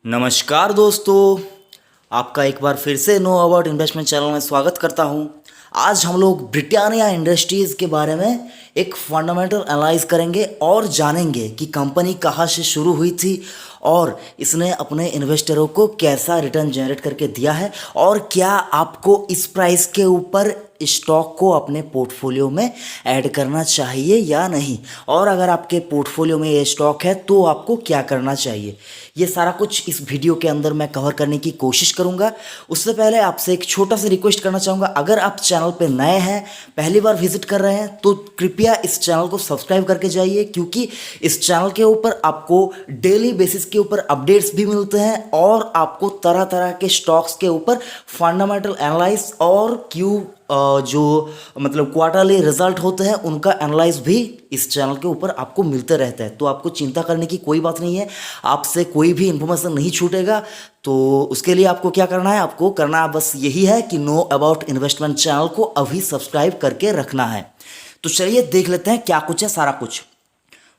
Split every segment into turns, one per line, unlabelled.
नमस्कार दोस्तों, आपका एक बार फिर से नो अबाउट इन्वेस्टमेंट चैनल में स्वागत करता हूं। आज हम लोग ब्रिटानिया इंडस्ट्रीज़ के बारे में एक फंडामेंटल एनालाइज करेंगे और जानेंगे कि कंपनी कहां से शुरू हुई थी और इसने अपने इन्वेस्टरों को कैसा रिटर्न जनरेट करके दिया है और क्या आपको इस प्राइस के ऊपर स्टॉक को अपने पोर्टफोलियो में ऐड करना चाहिए या नहीं, और अगर आपके पोर्टफोलियो में ये स्टॉक है तो आपको क्या करना चाहिए। ये सारा कुछ इस वीडियो के अंदर मैं कवर करने की कोशिश करूंगा। उससे पहले आपसे एक छोटा सा रिक्वेस्ट करना चाहूँगा, अगर आप चैनल पे नए हैं, पहली बार विजिट कर रहे हैं, तो कृपया इस चैनल को सब्सक्राइब करके जाइए, क्योंकि इस चैनल के ऊपर आपको डेली बेसिस के ऊपर अपडेट्स भी मिलते हैं और आपको तरह तरह के स्टॉक्स के ऊपर फंडामेंटल एनालाइज और जो मतलब क्वार्टरली रिजल्ट होते हैं उनका एनालाइज भी इस चैनल के ऊपर आपको मिलते रहता है। तो आपको चिंता करने की कोई बात नहीं है, आपसे कोई भी इन्फॉर्मेशन नहीं छूटेगा। तो उसके लिए आपको क्या करना है, आपको करना बस यही है कि नो अबाउट इन्वेस्टमेंट चैनल को अभी सब्सक्राइब करके रखना है। तो चलिए देख लेते हैं क्या कुछ है सारा कुछ।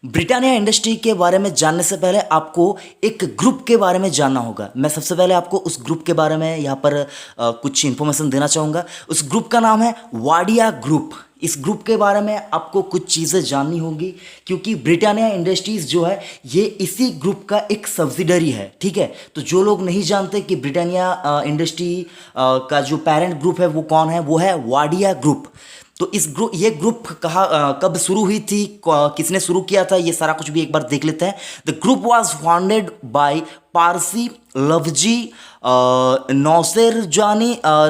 ब्रिटानिया इंडस्ट्री के बारे में जानने से पहले आपको एक ग्रुप के बारे में जानना होगा। मैं सबसे पहले आपको उस ग्रुप के बारे में यहाँ पर कुछ इन्फॉर्मेशन देना चाहूँगा। उस ग्रुप का नाम है वाडिया ग्रुप। इस ग्रुप के बारे में आपको कुछ चीज़ें जाननी होंगी, क्योंकि ब्रिटानिया इंडस्ट्रीज़ जो है ये इसी ग्रुप का एक सब्सिडरी है। ठीक है, तो जो लोग नहीं जानते कि ब्रिटानिया इंडस्ट्री का जो पेरेंट ग्रुप है वो कौन है, वो है वाडिया ग्रुप। तो ये ग्रुप कब शुरू हुई थी, किसने शुरू किया था, ये सारा कुछ भी एक बार देख लेते हैं। The group was founded by Parsi Lovji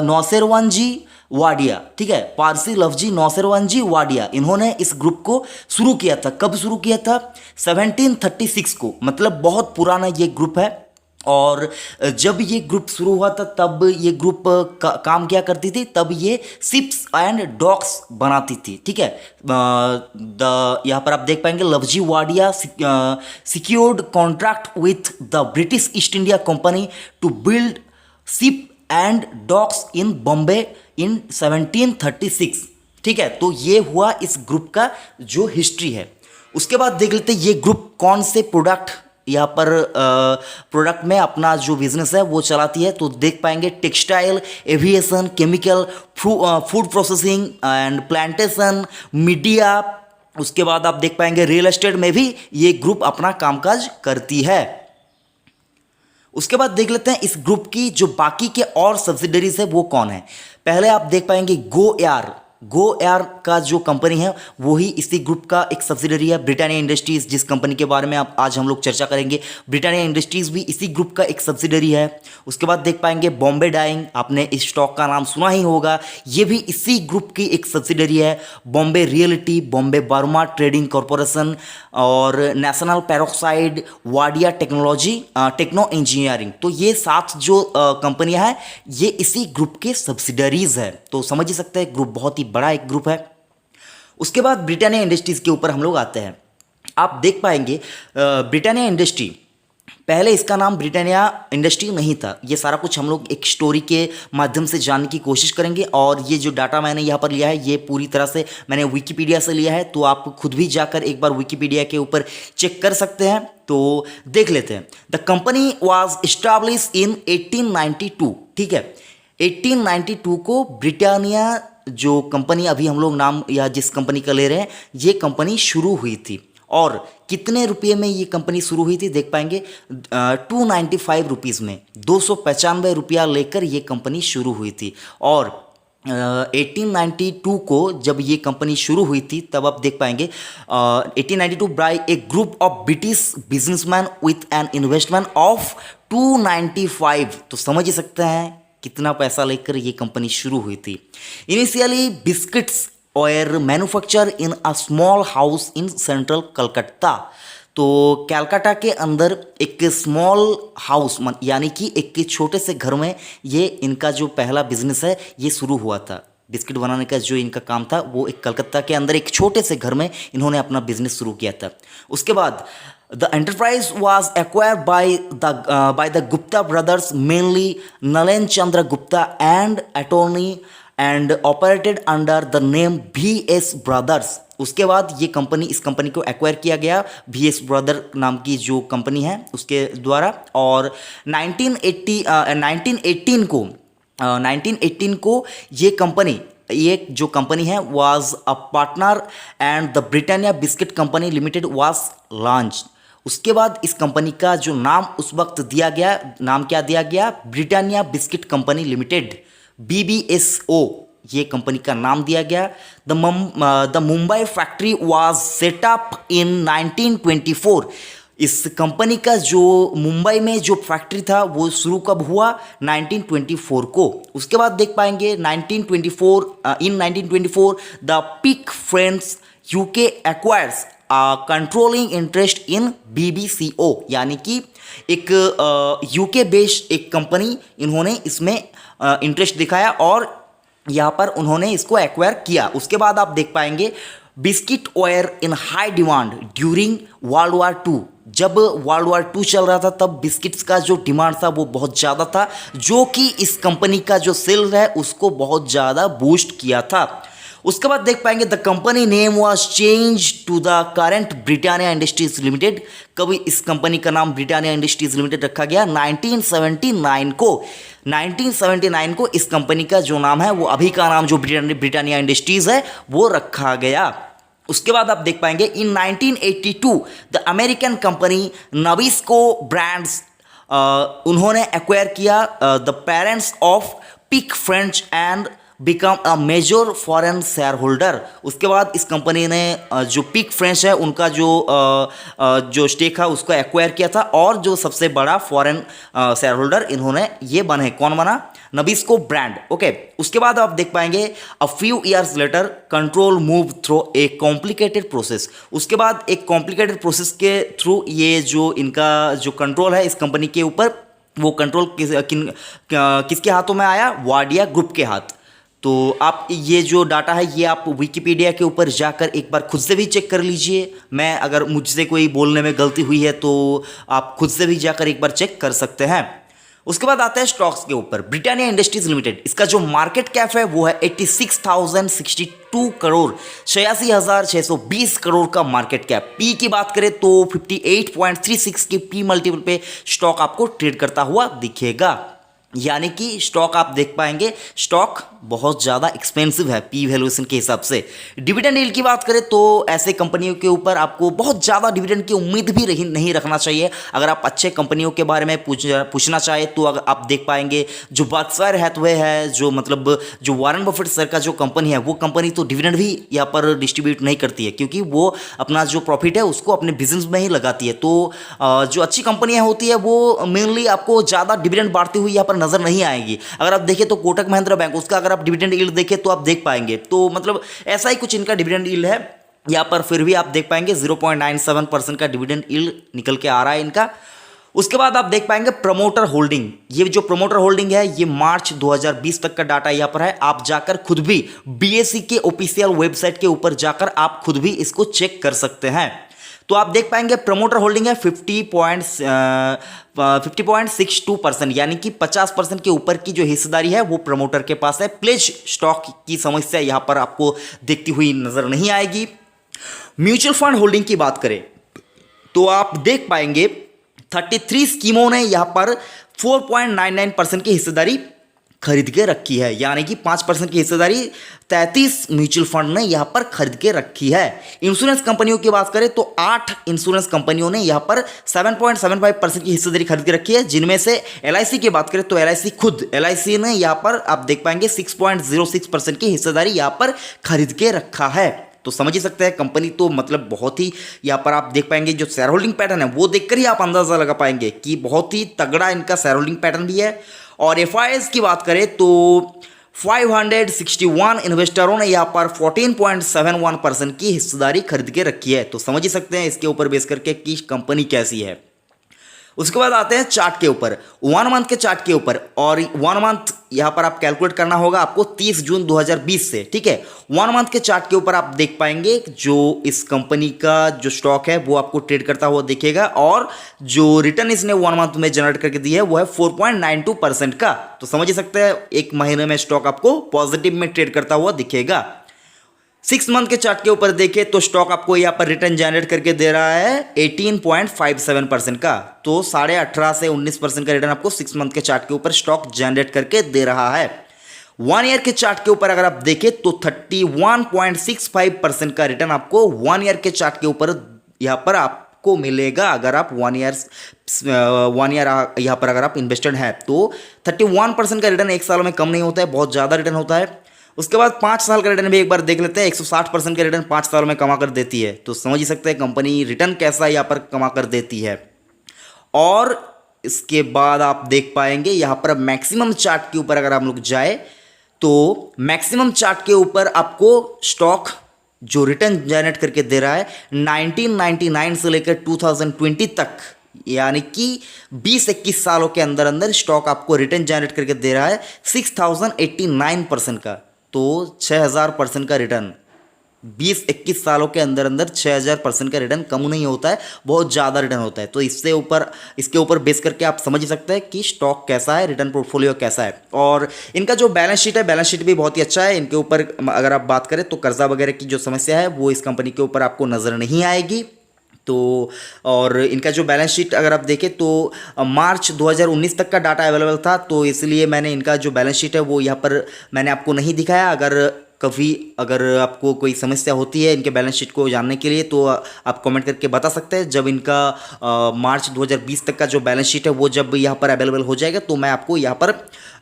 Nusserwanjee Wadia. ठीक है, पारसी लवजी नौसेरवन जी वाडिया, इन्होंने इस ग्रुप को शुरू किया था। कब शुरू किया था? 1736 को, मतलब बहुत पुराना ये ग्रुप है। और जब ये ग्रुप शुरू हुआ था तब ये ग्रुप काम क्या करती थी, तब ये शिप्स एंड डॉक्स बनाती थी। ठीक है, यहाँ पर आप देख पाएंगे Lovji Wadia secured contract with the British East India Company to build ship and docks in Bombay in 1736। ठीक है, तो ये हुआ इस ग्रुप का जो हिस्ट्री है। उसके बाद देख लेते हैं ये ग्रुप कौन से प्रोडक्ट यहाँ पर प्रोडक्ट में अपना जो बिजनेस है वो चलाती है। तो देख पाएंगे textile, aviation, chemical, food processing and plantation, media. उसके बाद आप देख पाएंगे रियल एस्टेट में भी ये ग्रुप अपना कामकाज करती है। उसके बाद देख लेते हैं इस ग्रुप की जो बाकी के और सब्सिडरीज है वो कौन है। पहले आप देख पाएंगे गो एयर का जो कंपनी है वो ही इसी ग्रुप का एक सब्सिडरी है। ब्रिटानिया इंडस्ट्रीज, जिस कंपनी के बारे में आज हम लोग चर्चा करेंगे, ब्रिटानिया इंडस्ट्रीज भी इसी ग्रुप का एक सब्सिडरी है। उसके बाद देख पाएंगे बॉम्बे डाइंग, आपने इस स्टॉक का नाम सुना ही होगा, ये भी इसी ग्रुप की एक सब्सिडरी है। Bombay realty, Bombay Burmah trading corporation और national peroxide, Wadia techno engineering. तो ये 7 जो कंपनियां हैं ये इसी ग्रुप के सब्सिडरीज है। तो समझ ही सकते हैं ग्रुप बहुत ही बड़ा एक ग्रुप है। उसके बाद ब्रिटानिया इंडस्ट्रीज के ऊपर हम लोग आते हैं। आप देख पाएंगे ब्रिटानिया इंडस्ट्री, पहले इसका नाम ब्रिटानिया इंडस्ट्री नहीं था। ये सारा कुछ हम लोग एक स्टोरी के माध्यम से जानने की कोशिश करेंगे, और ये जो डाटा मैंने यहाँ पर लिया है ये पूरी तरह से मैंने विकिपीडिया से लिया है। तो आप खुद भी जाकर एक बार विकिपीडिया के ऊपर चेक कर सकते हैं। तो देख लेते हैं। The company was establish in 1892। ठीक है, 1892 को ब्रिटानिया जो कंपनी अभी हम लोग नाम या जिस कंपनी का ले रहे हैं ये कंपनी शुरू हुई थी। और कितने रुपये में ये कंपनी शुरू हुई थी देख पाएंगे, 295 रुपीज़ में, 295 रुपया लेकर ये कंपनी शुरू हुई थी। और 1892 को जब ये कंपनी शुरू हुई थी तब आप देख पाएंगे 1892 by a group of British businessman with an investment of 295। तो समझ ही सकते हैं कितना पैसा लेकर ये कंपनी शुरू हुई थी। इनिशियली बिस्किट्स और manufacture in a small house in central Calcutta. तो कलकत्ता के अंदर एक स्मॉल हाउस यानी कि एक छोटे से घर में ये इनका जो पहला बिजनेस है ये शुरू हुआ था। बिस्किट बनाने का जो इनका काम था वो एक कलकत्ता के अंदर एक छोटे से घर में इन्होंने अपना बिजनेस शुरू किया था। उसके बाद the enterprise was acquired by the Gupta brothers, mainly Nalen Chandra Gupta and attorney and operated under the name VS brothers. उसके बाद ये कंपनी, इस कंपनी को एक्वायर किया गया VS ब्रदर नाम की जो कंपनी है उसके द्वारा। और 1918 को ये कंपनी, ये जो कंपनी है was a partner and the Britannia biscuit company limited was launch. उसके बाद इस कंपनी का जो नाम उस वक्त दिया गया, नाम क्या दिया गया, Britannia biscuit company limited, BBSO ये कंपनी का नाम दिया गया। The Mumbai factory was set up in 1924। इस कंपनी का जो मुंबई में जो फैक्ट्री था वो शुरू कब हुआ, 1924 को। उसके बाद देख पाएंगे 1924 the Peek Freans UK acquires controlling interest in BBCO, यानी कि एक UK बेस्ड एक कंपनी, इन्होंने इसमें इंटरेस्ट दिखाया और यहाँ पर उन्होंने इसको एक्वायर किया। उसके बाद आप देख पाएंगे biscuit were in high demand during world war two. जब वर्ल्ड वार टू चल रहा था तब बिस्किट्स का जो डिमांड था वो बहुत ज़्यादा था, जो कि इस कंपनी का जो सेल है उसको बहुत ज़्यादा बूस्ट किया था। उसके बाद देख पाएंगे the company name was change to the current Britannia industries limited. कभी इस कंपनी का नाम ब्रिटानिया इंडस्ट्रीज लिमिटेड रखा गया 1979 को। 1979 को इस कंपनी का जो नाम है वो अभी का नाम जो ब्रिटानिया इंडस्ट्रीज है वो रखा गया। उसके बाद आप देख पाएंगे in 1982 the American company Nabisco brands, उन्होंने एक्वायर किया the parents of Peek French and become a major foreign shareholder. उसके बाद इस कंपनी ने जो पिक फ्रेंच है उनका जो स्टेक है उसको एक्वायर किया था और जो सबसे बड़ा फॉरेन शेयर होल्डर इन्होंने ये बने, कौन बना, नबिस्को ब्रांड। ओके, उसके बाद आप देख पाएंगे a few years later control move through a complicated process. उसके बाद एक कॉम्प्लिकेटेड प्रोसेस के थ्रू ये जो इनका जो कंट्रोल है इस कंपनी के ऊपर, वो कंट्रोल किसके हाथों में आया, वाडिया ग्रुप के हाथ। तो आप ये जो डाटा है ये आप विकिपीडिया के ऊपर जाकर एक बार खुद से भी चेक कर लीजिए। मैं अगर मुझसे कोई बोलने में गलती हुई है तो आप खुद से भी जाकर एक बार चेक कर सकते हैं। उसके बाद आता है स्टॉक्स के ऊपर। ब्रिटानिया इंडस्ट्रीज लिमिटेड, इसका जो मार्केट कैप है वो है 86,062 करोड़, 86,620 करोड़ का मार्केट कैप। पी की बात करें तो 58.36 के पी मल्टीपल पे स्टॉक आपको ट्रेड करता हुआ दिखेगा, यानी कि स्टॉक आप देख पाएंगे स्टॉक बहुत ज़्यादा एक्सपेंसिव है पी वैल्यूएशन के हिसाब से। डिविडेंड यील्ड की बात करें तो ऐसे कंपनियों के ऊपर आपको बहुत ज़्यादा डिविडेंड की उम्मीद भी नहीं रखना चाहिए। अगर आप अच्छे कंपनियों के बारे में पूछना चाहे तो अगर आप देख पाएंगे जो बर्कशायर हैथवे है, जो मतलब जो वारन बफेट सर का जो कंपनी है वो कंपनी तो डिविडेंड भी यहाँ पर डिस्ट्रीब्यूट नहीं करती है, क्योंकि वो अपना जो प्रॉफिट है उसको अपने बिजनेस में ही लगाती है। तो जो अच्छी कंपनियाँ होती है वो मेनली आपको ज़्यादा डिविडेंड बांटती हुई यहाँ पर नजर नहीं आएगी। अगर आप देखें तो कोटक महिंद्रा बैंक, उसका अगर आप डिविडेंड यील्ड देखें तो आप देख पाएंगे, तो मतलब ऐसा ही कुछ इनका डिविडेंड यील्ड है यहाँ पर। फिर भी आप देख पाएंगे 0.97% का डिविडेंड यील्ड निकल के आ रहा है इनका। उसके बाद आप देख पाएंगे प्रमोटर होल्डिंग। ये जो प्रमोटर होल्डिंग है ये मार्च 2020 तक का डाटा यहाँ पर है। आप जाकर खुद भी BSE के ऑफिशियल वेबसाइट के ऊपर जाकर आप खुद भी इसको चेक कर सकते हैं। तो आप देख पाएंगे प्रमोटर होल्डिंग है 50.62%, यानी कि 50% के ऊपर की जो हिस्सेदारी है वो प्रमोटर के पास है। प्लेज स्टॉक की समस्या यहाँ पर आपको देखती हुई नजर नहीं आएगी। म्यूचुअल फंड होल्डिंग की बात करें तो आप देख पाएंगे 33 स्कीमों ने यहाँ पर 4.99% की हिस्सेदारी खरीद के रखी है, यानी कि 5% की हिस्सेदारी 33 म्यूचुअल फंड ने यहाँ पर खरीद के रखी है। इंश्योरेंस कंपनियों की बात करें तो 8 इंश्योरेंस कंपनियों ने यहाँ पर 7.75% की हिस्सेदारी खरीद के रखी है, जिनमें से LIC की बात करें तो LIC ने यहाँ पर आप देख पाएंगे 6.06% की हिस्सेदारी यहाँ पर खरीद के रखा है। तो समझ ही सकते हैं कंपनी तो मतलब बहुत ही, यहाँ पर आप देख पाएंगे जो शेयर होल्डिंग पैटर्न है वो देखकर ही आप अंदाजा लगा पाएंगे कि बहुत ही तगड़ा इनका शेयर होल्डिंग पैटर्न भी है। और FIS की बात करें तो 561 इन्वेस्टरों ने यहाँ पर 14.71% की हिस्सेदारी खरीद के रखी है। तो समझ ही सकते हैं इसके ऊपर बेस करके कि कंपनी कैसी है। उसके बाद आते हैं चार्ट के ऊपर, 1 मंथ के चार्ट के ऊपर। और 1 मंथ यहाँ पर आप कैलकुलेट करना होगा आपको 30 जून 2020 से, ठीक है। 1 मंथ के चार्ट के ऊपर आप देख पाएंगे जो इस कंपनी का जो स्टॉक है वो आपको ट्रेड करता हुआ दिखेगा, और जो रिटर्न इसने 1 मंथ में जनरेट करके दी है वो है 4.92% का। तो समझ ही सकते हैं एक महीने में स्टॉक आपको पॉजिटिव में ट्रेड करता हुआ दिखेगा। 6 मंथ के चार्ट के ऊपर देखें तो स्टॉक आपको यहाँ पर रिटर्न जनरेट करके दे रहा है 18.57% का। तो 18.5 से 19% का रिटर्न आपको 6 मंथ के चार्ट के ऊपर स्टॉक जनरेट करके दे रहा है। 1 ईयर के चार्ट के ऊपर अगर आप देखें तो 31.65% का रिटर्न आपको 1 ईयर के चार्ट के ऊपर यहाँ पर आपको मिलेगा अगर आप 1 ईयर यहाँ पर अगर आप इन्वेस्टेड हैं तो 31% का रिटर्न एक साल में कम नहीं होता है, बहुत ज़्यादा रिटर्न होता है। उसके बाद 5 साल का रिटर्न भी एक बार देख लेते हैं। 160% का रिटर्न 5 साल में कमा कर देती है। तो समझ ही सकते हैं कंपनी रिटर्न कैसा यहाँ पर कमा कर देती है। और इसके बाद आप देख पाएंगे यहाँ पर मैक्सिमम चार्ट के ऊपर अगर हम लोग जाए तो मैक्सिमम चार्ट के ऊपर आपको स्टॉक जो रिटर्न जनरेट करके दे रहा है 1999 से लेकर 2020 तक, यानी कि 20-21 सालों के अंदर अंदर स्टॉक आपको रिटर्न जनरेट करके दे रहा है 6089% का। तो 6000% का रिटर्न 20-21 सालों के अंदर अंदर 6000% का रिटर्न कम नहीं होता है, बहुत ज़्यादा रिटर्न होता है। तो इसके ऊपर बेस करके आप समझ सकते हैं कि स्टॉक कैसा है, रिटर्न पोर्टफोलियो कैसा है। और इनका जो बैलेंस शीट है, बैलेंस शीट भी बहुत ही अच्छा है। इनके ऊपर अगर आप बात करें तो कर्जा वगैरह की जो समस्या है वो इस कंपनी के ऊपर आपको नज़र नहीं आएगी। तो और इनका जो बैलेंस शीट अगर आप देखें तो मार्च 2019 तक का डाटा अवेलेबल था, तो इसलिए मैंने इनका जो बैलेंस शीट है वो यहाँ पर मैंने आपको नहीं दिखाया। अगर आपको कोई समस्या होती है इनके बैलेंस शीट को जानने के लिए तो आप कमेंट करके बता सकते हैं। जब इनका मार्च 2020 तक का जो बैलेंस शीट है वो जब यहाँ पर अवेलेबल हो जाएगा तो मैं आपको यहाँ पर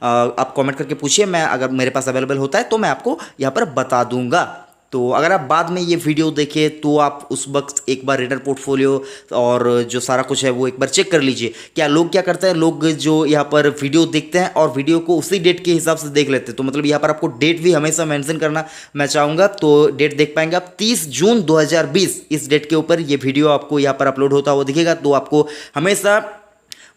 आप कमेंट करके पूछिए, मैं अगर मेरे पास अवेलेबल होता है तो मैं आपको यहाँ पर बता दूंगा। तो अगर आप बाद में ये वीडियो देखें तो आप उस वक्त एक बार रिटर्न पोर्टफोलियो और जो सारा कुछ है वो एक बार चेक कर लीजिए। क्या लोग क्या करते हैं, लोग जो यहाँ पर वीडियो देखते हैं और वीडियो को उसी डेट के हिसाब से देख लेते हैं। तो मतलब यहाँ पर आपको डेट भी हमेशा मेंशन करना मैं चाहूँगा। तो डेट देख पाएंगे आप 30 जून 2020, इस डेट के ऊपर ये वीडियो आपको यहाँ पर अपलोड होता हुआ दिखेगा। तो आपको हमेशा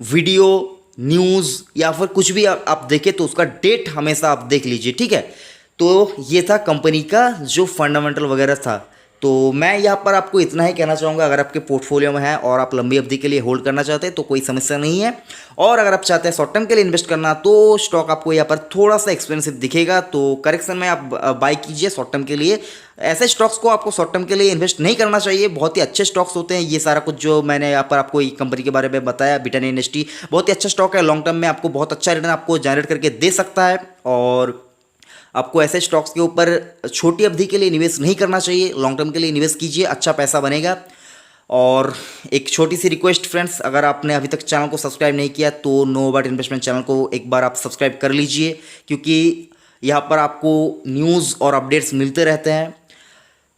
वीडियो, न्यूज़ या फिर कुछ भी आप देखें तो उसका डेट हमेशा आप देख लीजिए, ठीक है। तो ये था कंपनी का जो फंडामेंटल वगैरह था। तो मैं यहाँ पर आपको इतना ही कहना चाहूँगा, अगर आपके पोर्टफोलियो में है और आप लंबी अवधि के लिए होल्ड करना चाहते हैं तो कोई समस्या नहीं है। और अगर आप चाहते हैं शॉर्ट टर्म के लिए इन्वेस्ट करना तो स्टॉक आपको यहाँ पर थोड़ा सा एक्सपेंसिव दिखेगा, तो करेक्शन में आप बाय कीजिए शॉर्ट टर्म के लिए। ऐसे स्टॉक्स को आपको शॉर्ट टर्म के लिए इन्वेस्ट नहीं करना चाहिए, बहुत ही अच्छे स्टॉक्स होते हैं। ये सारा कुछ जो मैंने यहाँ पर आपको ये कंपनी के बारे में बताया, ब्रिटानिया इंडस्ट्री बहुत ही अच्छा स्टॉक है। लॉन्ग टर्म में आपको बहुत अच्छा रिटर्न आपको जनरेट करके दे सकता है। और आपको ऐसे स्टॉक्स के ऊपर छोटी अवधि के लिए निवेश नहीं करना चाहिए, लॉन्ग टर्म के लिए निवेश कीजिए, अच्छा पैसा बनेगा। और एक छोटी सी रिक्वेस्ट फ्रेंड्स, अगर आपने अभी तक चैनल को सब्सक्राइब नहीं किया तो नो बट इन्वेस्टमेंट चैनल को एक बार आप सब्सक्राइब कर लीजिए, क्योंकि यहाँ पर आपको न्यूज़ और अपडेट्स मिलते रहते हैं।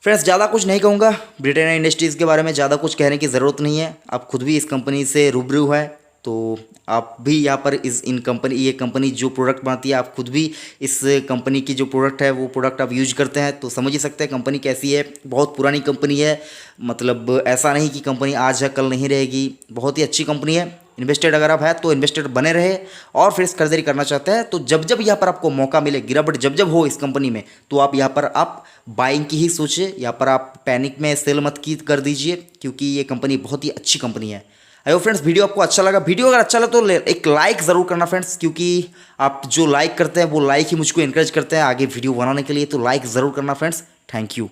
फ्रेंड्स ज़्यादा कुछ नहीं कहूँगा, ब्रिटानिया इंडस्ट्रीज़ के बारे में ज़्यादा कुछ कहने की ज़रूरत नहीं है। आप खुद भी इस कंपनी से रूबरू है, तो आप भी यहाँ पर ये कंपनी जो प्रोडक्ट बनाती है, आप खुद भी इस कंपनी की जो प्रोडक्ट है वो प्रोडक्ट आप यूज करते हैं, तो समझ ही सकते हैं कंपनी कैसी है। बहुत पुरानी कंपनी है, मतलब ऐसा नहीं कि कंपनी आज है कल नहीं रहेगी, बहुत ही अच्छी कंपनी है। इन्वेस्टेड अगर आप है तो इन्वेस्टेड बने रहे, और फिर खरीदारी करना चाहते हैं तो जब जब यहाँ पर आपको मौका मिले, गिरावट जब जब हो इस कंपनी में, तो आप यहाँ पर आप बाइंग की ही सोचिए। यहाँ पर आप पैनिक में सेल मत की कर दीजिए, क्योंकि ये कंपनी बहुत ही अच्छी कंपनी है। आयो फ्रेंड्स, वीडियो आपको अच्छा लगा, वीडियो अगर अच्छा लगा तो एक लाइक ज़रूर करना फ्रेंड्स, क्योंकि आप जो लाइक करते हैं वो लाइक ही मुझको इनकरेज करते हैं आगे वीडियो बनाने के लिए। तो लाइक ज़रूर करना फ्रेंड्स, थैंक यू।